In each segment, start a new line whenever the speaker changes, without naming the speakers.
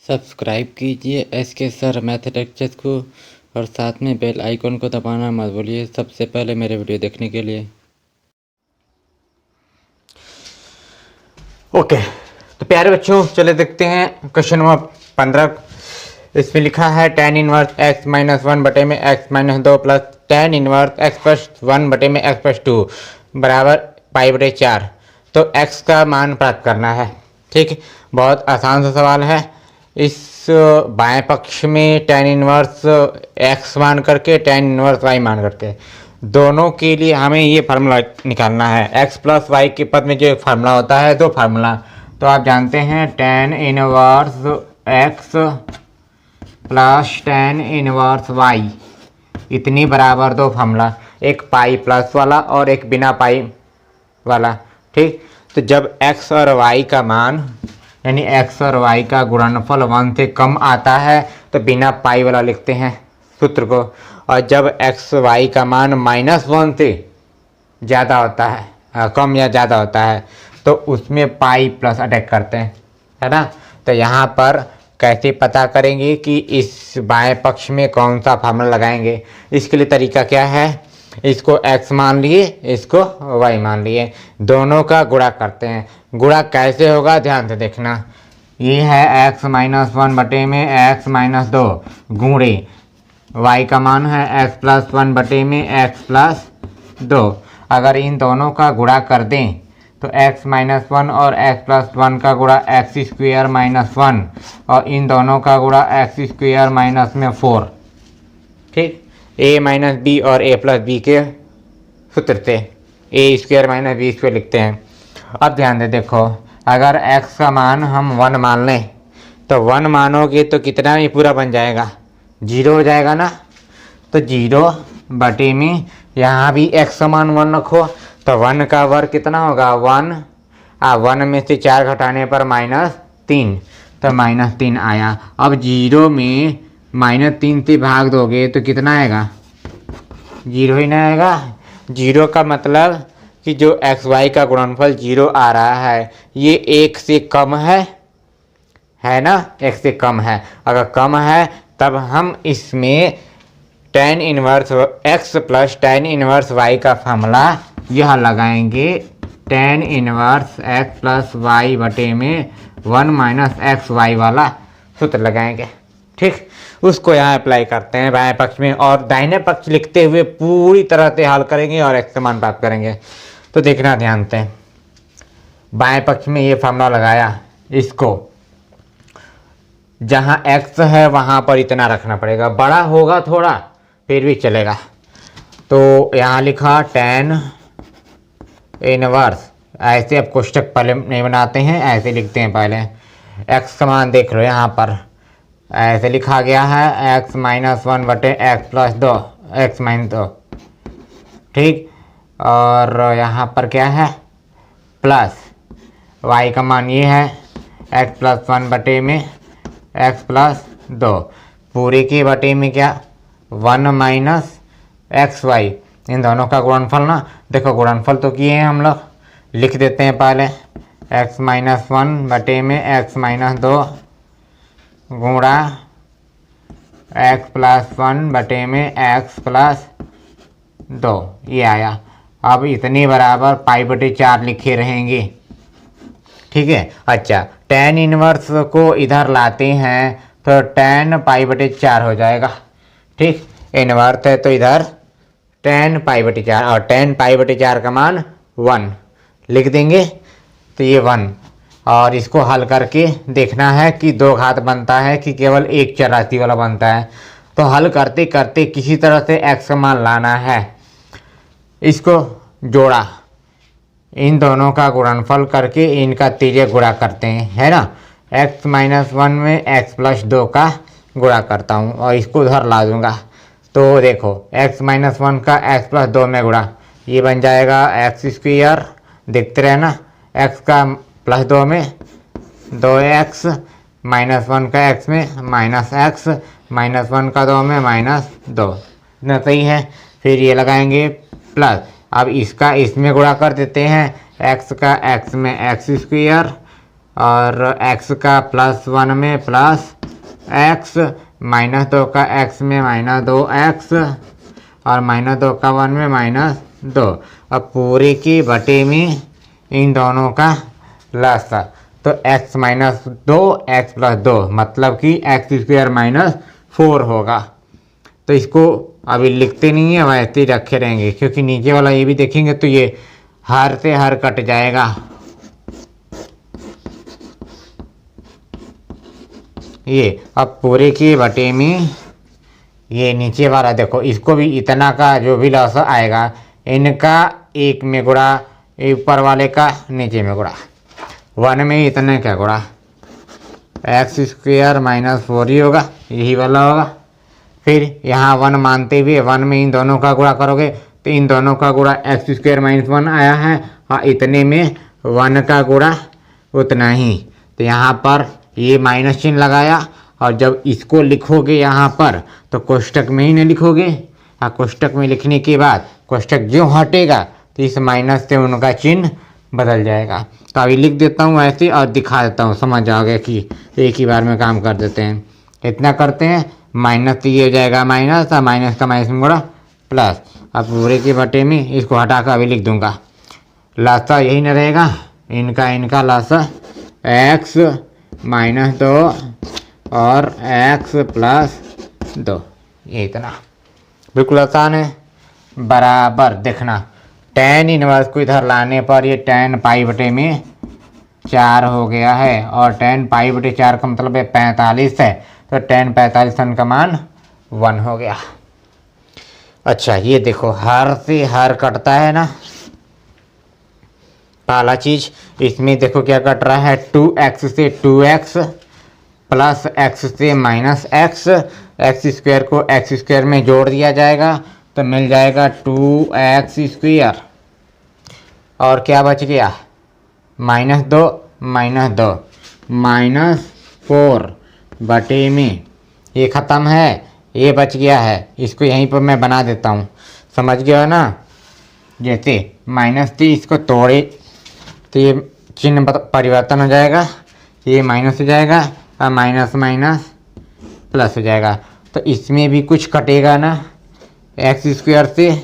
Subscribe कीजिए SK sir mathematics को और साथ में बेल आइकन को दबाना मत भूलिए सबसे पहले मेरे वीडियो देखने के लिए।
ओके तो प्यारे बच्चों चले देखते हैं क्वेश्चन नंबर 15। इसमें लिखा है tan इनवर्स x माइनस 1 बटे में x minus 2 plus tan inverse x plus 1 बटे में x प्लस 2 बराबर पाई बटे 4। तो x का मान प्राप्त करना है। ठीक, बहुत आसान सा सवाल है। इस बाएं पक्ष में tan इनवर्स x मान करके tan इनवर्स y मान करके दोनों के लिए हमें ये फार्मूला निकालना है। x प्लस वाई के पद में जो फार्मूला होता है दो फार्मूला तो आप जानते हैं tan inverse x plus tan inverse y इतनी बराबर दो फार्मूला, एक पाई प्लस वाला और एक बिना पाई वाला। ठीक, तो जब x और y का मान यानी x और y का गुणनफल 1 से कम आता है तो बिना पाई वाला लिखते हैं सूत्र को, और जब x y का मान -1 से ज़्यादा होता है कम या ज़्यादा होता है तो उसमें पाई प्लस अटैक करते हैं, है ना। तो यहाँ पर कैसे पता करेंगे कि इस बाएं पक्ष में कौन सा फार्मूला लगाएंगे? इसके लिए तरीका क्या है, इसको x मान लिए इसको y मान लिए, दोनों का गुणा करते हैं। गुणा कैसे होगा ध्यान से देखना। ये है x माइनस 1 बटे में x माइनस 2 गुणे y का मान है x प्लस 1 बटे में x प्लस 2। अगर इन दोनों का गुणा कर दें तो x माइनस 1 और x प्लस 1 का गुणा x स्क्वायर माइनस 1 और इन दोनों का गुणा x स्क्वायर माइनस में 4। ठीक, a माइनस बी और a प्लस बी के सूत्र से a square minus B square लिखते हैं। अब ध्यान दे देखो, अगर x का मान हम 1 मान लें तो 1 मानोगे तो कितना ये पूरा बन जाएगा, 0 हो जाएगा ना। तो 0 बटे में यहाँ भी x का मान 1 रखो तो 1 का वर्ग कितना होगा 1, 1 में से 4 घटाने पर -3 तो -3 आया। अब 0 में -3 से भाग दोगे तो कितना आएगा, 0 ही ना आएगा। 0 का मतलब कि जो x y का गुणनफल 0 आ रहा है ये 1 से कम है ना, 1 से कम है। अगर कम है तब हम इसमें tan inverse x plus tan inverse y का फार्मूला यह लगाएंगे, tan inverse x plus y बटे में 1 माइनस एक्स वाई वाला सूत्र लगाएंगे। ठीक, उसको यहाँ अप्लाई करते हैं बाएं पक्ष में और दाहिने पक्ष लिखते हुए पूरी तरह से हल करेंगे और x का मान प्राप्त करेंगे। तो देखना ध्यान से, बाएं पक्ष में ये फार्मूला लगाया, इसको जहाँ x है वहाँ पर इतना रखना पड़ेगा, बड़ा होगा थोड़ा फिर भी चलेगा। तो यहाँ लिखा tan इनवर्स, ऐसे अब कोष्टक पहले नहीं बनाते हैं, ऐसे लिखते हैं पहले। x का मान देख लो यहाँ पर ऐसे लिखा गया है x माइनस 1 बटे x प्लस 2 x माइनस 2। ठीक, और यहाँ पर क्या है प्लस y का मान ये है x प्लस 1 बटे में x प्लस 2 पूरे के बटे में क्या 1 माइनस एक्स वाई, इन दोनों का गुणनफल ना। देखो गुणनफल तो किए हैं हम लोग, लिख देते हैं पहले x माइनस 1 बटे में x माइनस 2 गुणा x प्लस 1 बटे में x प्लस 2, ये आया। अब इतनी बराबर पाई बटे 4 लिखे रहेंगे। ठीक है, अच्छा tan इनवर्स को इधर लाते हैं तो tan पाई बटे 4 हो जाएगा। ठीक, इनवर्स है तो इधर tan पाई बटे 4 और tan पाई बटे 4 का मान 1 लिख देंगे तो ये 1। और इसको हल करके देखना है कि 2 घात बनता है कि केवल एक चर राशि वाला बनता है। तो हल करते करते किसी तरह से x का मान लाना है, इसको जोड़ा, इन दोनों का गुणनफल करके इनका तिर्यक गुणा करते हैं, है ना। x माइनस 1 में x प्लस 2 का गुणा करता हूँ और इसको उधर ला दूंगा। तो देखो x माइनस 1 का x प्लस 2 में गुणा, ये बन जाएगा x स्क्वायर, देखते रहना, x का प्लस 2 में 2x माइनस 1 का x में माइनस x माइनस 1 का 2 में माइनस 2, इतना सही है। फिर ये लगाएंगे प्लस, अब इसका इसमें गुणा कर देते हैं, x का x में x स्क्वायर और x का +1 में प्लस x, -2 का x में -2x और -2 का 1 में -2। अब पूरे की बटे में इन दोनों का लसा, तो x -2 x + 2 मतलब कि x² -4 होगा। तो इसको अभी लिखते नहीं है, वैसे ही रखे रहेंगे, क्योंकि नीचे वाला ये भी देखेंगे तो ये हर से हर कट जाएगा। ये अब पूरे की बटे में ये नीचे वाला देखो, इसको भी इतना का जो भी लॉस आएगा, इनका 1 में गुणा, ऊपर वाले का नीचे में गुणा, 1 में इतने का गुणा, x² -4 ही होगा, यही वाला होगा। फिर यहाँ 1 मानते हुए 1 में इन दोनों का गुणा करोगे तो इन दोनों का गुणा x² -1 आया है, और इतने में 1 का गुणा उतना ही। तो यहाँ पर ये माइनस चिन्ह लगाया, और जब इसको लिखोगे यहाँ पर तो कोष्टक में ही नहीं लिखोगे, और कोष्टक में लिखने के बाद कोष्टक जो हटेगा तो इस माइनस से उनका चिन्ह बदल जाएगा। तो अभी लिख देता हूँ ऐसे और दिखा देता हूँ, समझ जाओगे कि एक ही बार में काम कर देते हैं। इतना करते हैं, माइनस ये हो जाएगा माइनस, और माइनस का माइनस में गुणा प्लस। अब पूरे के बटे में इसको हटा कर अभी लिख दूंगा, लासा यही न रहेगा, इनका लासा x -2 और x + 2, ये इतना बिल्कुल आसान है। बराबर देखना, tan इनवर्स को इधर लाने पर ये tan π/4 हो गया है, और tan π/4 का मतलब है 45 है, तो tan 45 का मान 1 हो गया। अच्छा ये देखो, हर से हर कटता है ना, पहला चीज इसमें देखो क्या कट रहा है, 2x से 2x प्लस x से -x, x² को x² में जोड़ दिया जाएगा तो मिल जाएगा 2x², और क्या बच गया, -2 -4 बटे में, ये ख़त्म है, ये बच गया है, इसको यहीं पर मैं बना देता हूँ, समझ गया ना। जैसे -3 इसको तोड़े तो ये चिन्ह परिवर्तन हो जाएगा, ये माइनस हो जाएगा और माइनस प्लस हो जाएगा। तो इसमें भी कुछ कटेगा ना, x² से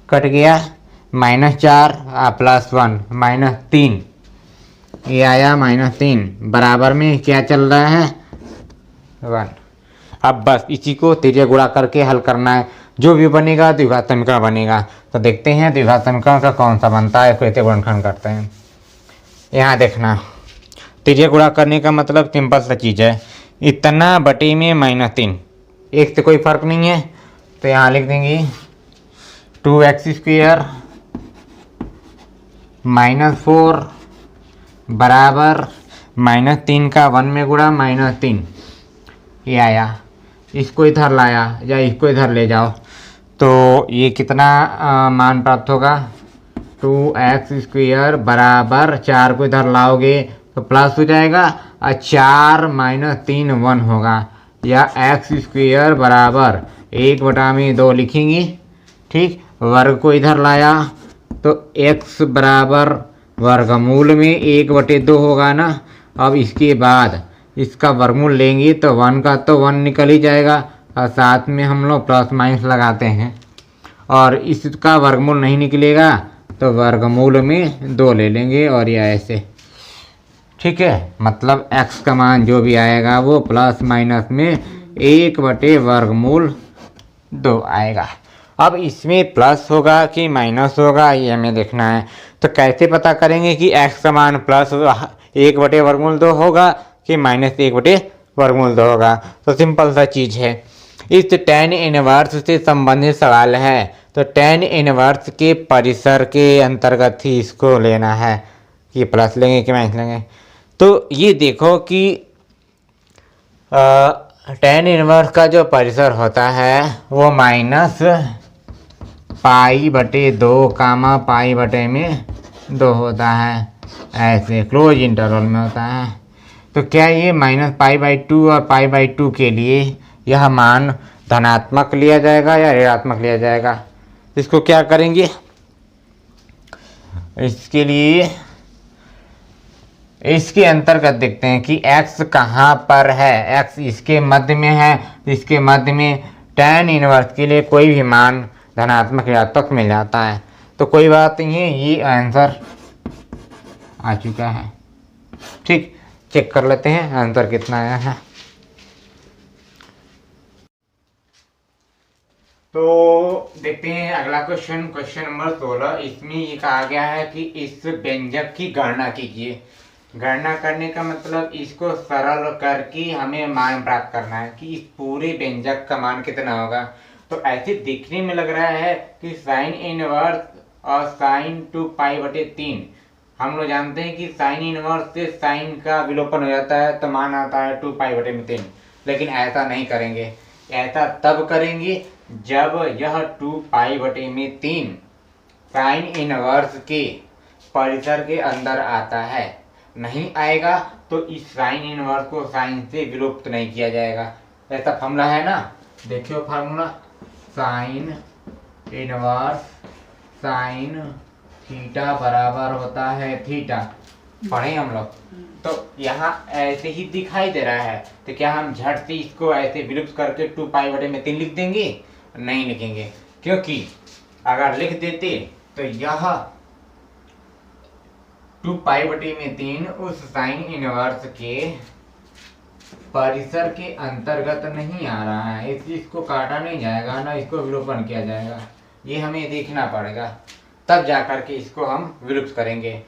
कट गया, -4 +1 -3, ये आया -3, बराबर में क्या चल रहा है 1। अब बस इसी को तिर्यक गुणा करके हल करना है, जो भी बनेगा द्विघात समीकरण बनेगा। तो देखते हैं द्विघात समीकरण का कौन सा बनता है, कैसे गुणनखंड करते हैं। यहाँ देखना, तिर्यक गुणा करने का मतलब सिंपल सा चीज़ है, इतना बटे में -3, एक से कोई फर्क नहीं है, तो यहाँ लिख देंगे 2x² -4 बराबर -3 का 1 में गुणा -3, ये आया, इसको इधर लाया या इसको इधर ले जाओ तो ये कितना मान प्राप्त होगा, 2x² बराबर 4 को इधर लाओगे तो प्लस हो जाएगा, और 4 - 3 1 होगा, या x² बराबर 1/2 लिखेंगे। ठीक, वर्ग को इधर लाया तो x बराबर वर्गमूल में 1/2 होगा ना। अब इसके बाद इसका वर्गमूल लेंगे तो 1 का तो 1 निकल ही जाएगा, और साथ में हम लोग प्लस माइनस लगाते हैं, और इसका वर्गमूल नहीं निकलेगा तो वर्गमूल में 2 ले लेंगे, और ये ऐसे। ठीक है, मतलब x का मान जो भी आएगा वो प्लस माइनस में 1/2 आएगा। अब इसमें प्लस होगा कि माइनस होगा ये हमें देखना है। तो कैसे पता करेंगे कि x का मान प्लस 1/2 होगा कि -1/2 होगा। तो सिंपल सा चीज़ है, इस tan इनवर्स से संबंधित सवाल है, तो tan इनवर्स के परिसर के अंतर्गत ही इसको लेना है कि प्लस लेंगे कि माइनस लेंगे। तो ये देखो कि tan इनवर्स का जो परिसर होता है वो -π/2 π/2 होता है, ऐसे क्लोज इंटरवल में होता है। तो क्या ये -π/2 और π/2 के लिए यह मान धनात्मक लिया जाएगा या ऋणात्मक लिया जाएगा? इसको क्या करेंगे, इसके लिए इसके अंतर्गत देखते हैं कि x कहाँ पर है। x इसके मध्य में है, इसके मध्य में tan इनवर्स के लिए कोई भी मान धनात्मक ऋणात्मक मिल जाता है। तो कोई बात नहीं है, ये आंसर आ चुका है। ठीक, चेक कर लेते हैं आंसर कितना आया है। तो देखते हैं अगला क्वेश्चन, क्वेश्चन नंबर 16। इसमें ये कहा गया है कि इस व्यंजक की गणना कीजिए। गणना करने का मतलब इसको सरल करके हमें मान प्राप्त करना है कि इस पूरे व्यंजक का मान कितना होगा। तो ऐसे दिखने में लग रहा है कि साइन इनवर्स और साइन 2π/3, हम लोग जानते हैं कि साइन इनवर्स से साइन का विलोपन हो जाता है तो मान आता है 2π/3। लेकिन ऐसा नहीं करेंगे, ऐसा तब करेंगे जब यह 2π/3 साइन इनवर्स के परिसर के अंदर आता है। नहीं आएगा तो इस साइन इनवर्स को साइन से विलुप्त नहीं किया जाएगा। ऐसा फॉर्मूला है ना, देखियो formula, sine inverse sine theta बराबर होता है थीटा, पढ़े हम लोग। तो यहाँ ऐसे ही दिखाई दे रहा है, तो क्या हम झट से इसको ऐसे विलुप्त करके 2π/3 लिख देंगे? नहीं लिखेंगे, क्योंकि अगर लिख देते तो यह 2π/3 उस साइन इनवर्स के परिसर के अंतर्गत नहीं आ रहा है, इसलिए इसको काटा नहीं जाएगा ना इसको विलोपन किया जाएगा। ये हमें देखना पड़ेगा, तब जाकर के इसको हम विलुप्त करेंगे।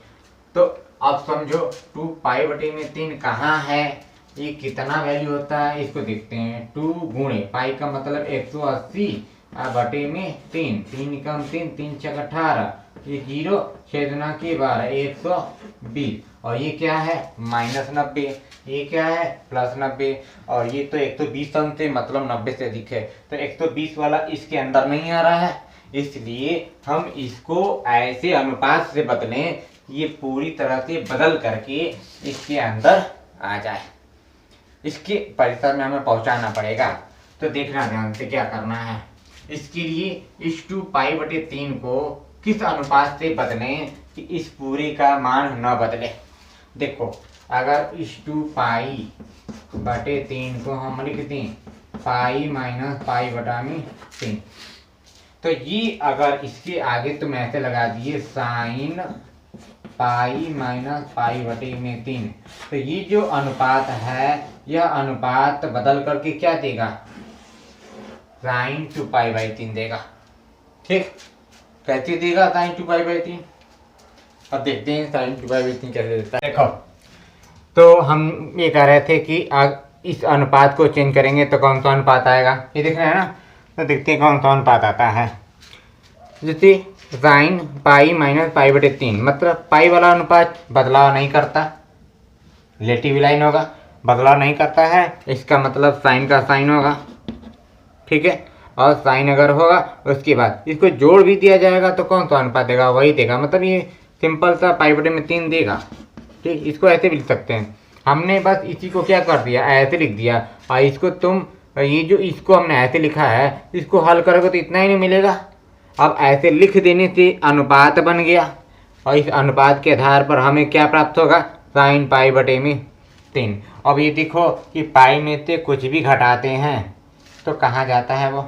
तो अब समझो 2π/3 कहाँ है, ये कितना वैल्यू होता है इसको देखते हैं। 2 गुणे पाई का मतलब 180/3, 3 कम 3, 3 छक 18, ये 0 छेदना के 12, 120। और ये क्या है -90, ये क्या है +90, और ये तो 120 अंक से मतलब 90 से अधिक है, तो 120 वाला इसके अंदर नहीं आ रहा है। इसलिए हम इसको ऐसे अनुपात से बदलें, ये पूरी तरह से बदल करके इसके अंदर आ जाए, इसके परिसर में हमें पहुंचाना पड़ेगा। तो देखना ध्यान से क्या करना है। इसके लिए इस 2π/3 को किस अनुपात से बदलें कि इस पूरे का मान न बदले। देखो, अगर इस 2π/3 को हम लिख दें पाई माइनस π/3, तो ये अगर इसके आगे तुम ऐसे लगा दिए साइन पाई माइनस π/3, तो ये जो अनुपात है यह अनुपात बदल करके क्या देगा, साइन 2π/3 देगा। ठीक, कैसे देगा साइन 2π/3? अब देखते हैं साइन 2π/3 कैसे देता है। देखो, तो हम ये कह रहे थे कि इस अनुपात को चेंज करेंगे तो कौन सा अनुपात आएगा, ये देख रहे हैं ना। तो देखते हैं कौन सा अनुपात आता है। जैसे साइन पाई माइनस π/3, मतलब पाई वाला अनुपात बदलाव नहीं करता, रिलेटिव लाइन होगा, बदलाव नहीं करता है, इसका मतलब साइन का साइन होगा। ठीक है, और साइन अगर होगा उसके बाद इसको जोड़ भी दिया जाएगा तो कौन सा अनुपात देगा, वही देगा। मतलब ये सिंपल सा π/3 देगा। ठीक, इसको ऐसे भी लिख सकते हैं। हमने बस इसी को क्या कर दिया, ऐसे लिख दिया, और इसको तुम ये जो इसको हमने ऐसे लिखा है इसको हल करोगे तो इतना ही नहीं मिलेगा। अब ऐसे लिख देने से अनुपात बन गया, और इस अनुपात के आधार पर हमें क्या प्राप्त होगा, साइन π/3। अब ये देखो कि पाई में से कुछ भी घटाते हैं तो कहाँ जाता है वो,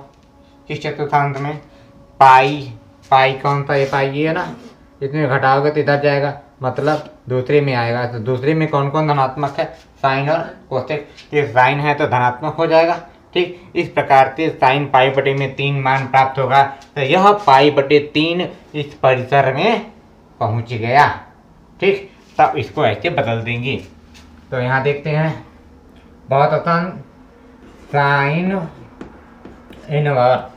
किस चतुर्थांश में, पाई कौन सा, ये पाई ये है ना, इसमें घटाओगे तो इधर जाएगा, मतलब दूसरे में आएगा। तो दूसरे में कौन कौन धनात्मक है, साइन और कोसेक। ये साइन है तो धनात्मक हो जाएगा। ठीक, इस प्रकार से साइन π/3 मान प्राप्त होगा। तो यह π/3 इस परिसर में पहुंच गया। ठीक, तब इसको ऐसे बदल देंगे। तो यहाँ देखते हैं, बहुत आसान, साइन इनवर्स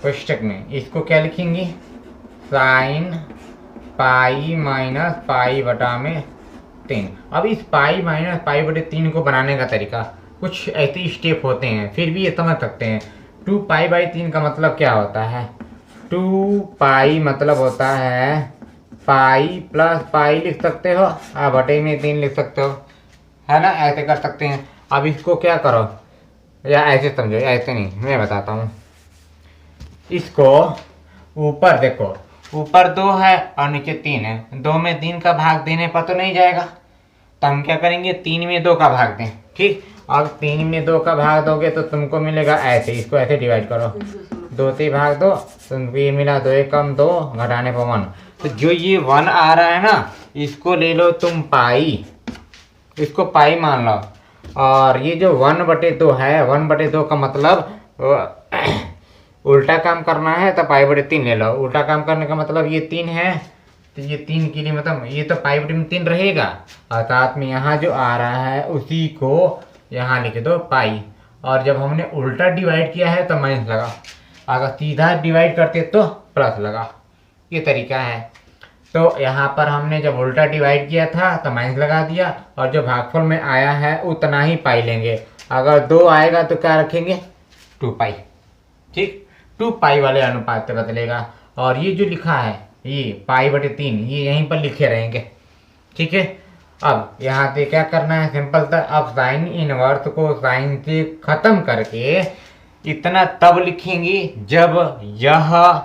कोष्ठक में इसको क्या लिखेंगे, साइन पाई माइनस π/3। अब इस पाई माइनस π/3 को बनाने का तरीका, कुछ ऐसे स्टेप होते हैं, फिर भी ये समझ सकते हैं। 2π/3 का मतलब क्या होता है, 2π मतलब होता है पाई प्लस पाई लिख सकते हो, बटे में 3 लिख सकते हो, है ना, ऐसे कर सकते हैं। अब इसको क्या करो, या ऐसे समझो, ऐसे नहीं, मैं बताता हूँ। इसको ऊपर देखो, ऊपर 2 है और नीचे 3 है, 2 में 3 का भाग देने पर तो नहीं जाएगा, तो हम क्या करेंगे, 3 में 2 का भाग दें। ठीक, अब 3 में 2 का भाग दोगे तो तुमको मिलेगा ऐसे, इसको ऐसे डिवाइड करो, 2 से भाग दो, तुमको ये मिला 2 एक कम 2 घटाने पर 1। तो जो ये 1 आ रहा है ना, इसको ले लो तुम पाई, इसको पाई मान लो। और ये जो 1/2 है, 1/2 का मतलब उल्टा काम करना है तो पाई/3 ले लो। उल्टा काम करने का मतलब ये 3 है, तो ये 3 के लिए मतलब ये तो पाई/3 रहेगा, और साथ में यहाँ जो आ रहा है उसी को यहाँ लिख दो पाई। और जब हमने उल्टा डिवाइड किया है तो माइनस लगा, अगर सीधा डिवाइड करते तो प्लस लगा। ये तरीका है। तो यहाँ पर हमने जब उल्टा डिवाइड किया था तो माइनस लगा दिया, और जो भागफल में आया है उतना ही पाई लेंगे। अगर 2 आएगा तो क्या रखेंगे, 2 पाई। ठीक, 2 पाई वाले अनुपात से बदलेगा। और ये जो लिखा है ये पाई/3, ये यहीं पर लिखे रहेंगे। ठीक है, अब यहाँ से क्या करना है, सिंपल था। अब साइन इनवर्स को साइन से खत्म करके इतना तब लिखेंगे जब यह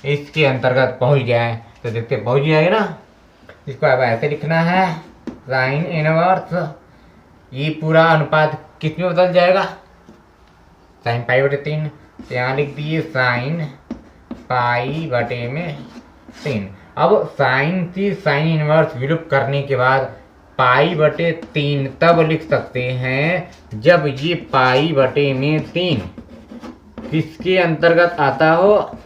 इसके अंतर्गत पहुँच जाए। तो देखते पहुँच जाएगा ना, इसको अब ऐसे लिखना है, साइन इनवर्स, ये पूरा अनुपात किस में बदल जाएगा, साइन पाई/3। तो यहाँ लिख दिए साइन पाई/3। अब साइन से साइन इनवर्स विलुप्त करने के बाद पाई/3 तब लिख सकते हैं जब ये पाई/3 किसके अंतर्गत आता हो,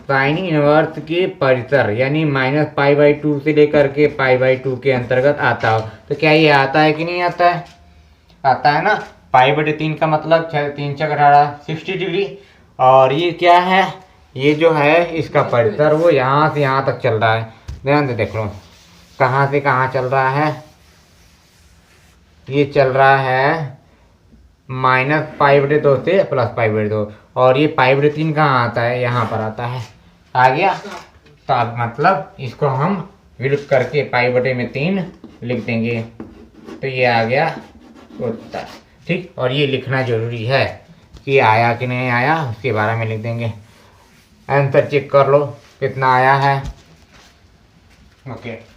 साइन इनवर्स के परिसर, यानी -पाई/2 से लेकर के पाई/2 के अंतर्गत आता हो। तो क्या ये आता है कि नहीं आता है, आता है ना। पाई/3 का मतलब 3 × 18 60 डिग्री। और ये क्या है, ये जो है इसका परिसर वो यहाँ से यहाँ तक चल रहा है। ध्यान से देख लो कहाँ से कहाँ चल रहा है, ये चल रहा है -पाई/2 से +पाई/2। और ये पाई/3 कहाँ आता है, यहाँ पर आता है। आ गया। तो अब मतलब इसको हम विलुप्त करके पाई/3 लिख देंगे, तो ये आ गया उत्तर। ठीक, और ये लिखना जरूरी है कि आया कि नहीं आया, उसके बारे में लिख देंगे। आंसर चेक कर लो कितना आया है। ओके।